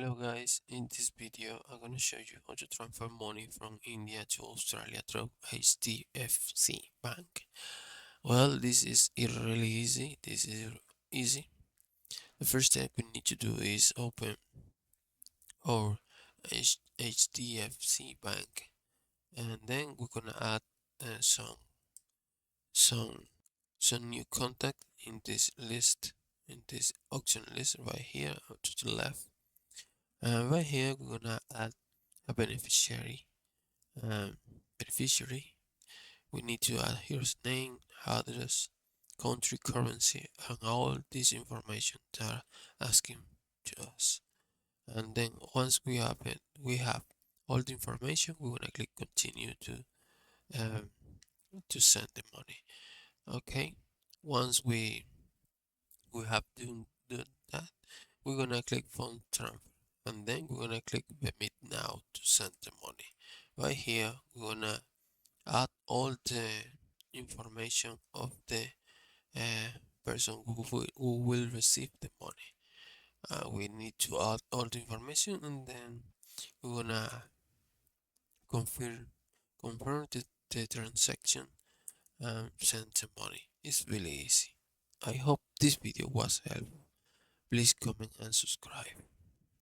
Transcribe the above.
Hello guys, in this video I'm gonna show you how to transfer money from India to Australia through HDFC Bank. Well, this is really easy. This is easy. The first step we need to do is open our HDFC Bank, and then we're gonna add some some new contact in this list, in this auction list right here to the left. And right here we're gonna add a beneficiary. um, Beneficiary, we need to add his name, address, country, currency, and all this information that are asking to us. And then once we have all the information. We're gonna click continue um, to send the money. Okay. Once we have done that, we're gonna click fund transfer, and then we're gonna click remit now to send the money. Right here, we're gonna add all the information of the uh, person who will receive the money. We need to add all the information, and then we're gonna confirm confirm the transaction and send the money. It's really easy. I hope this video was helpful. Please comment and subscribe.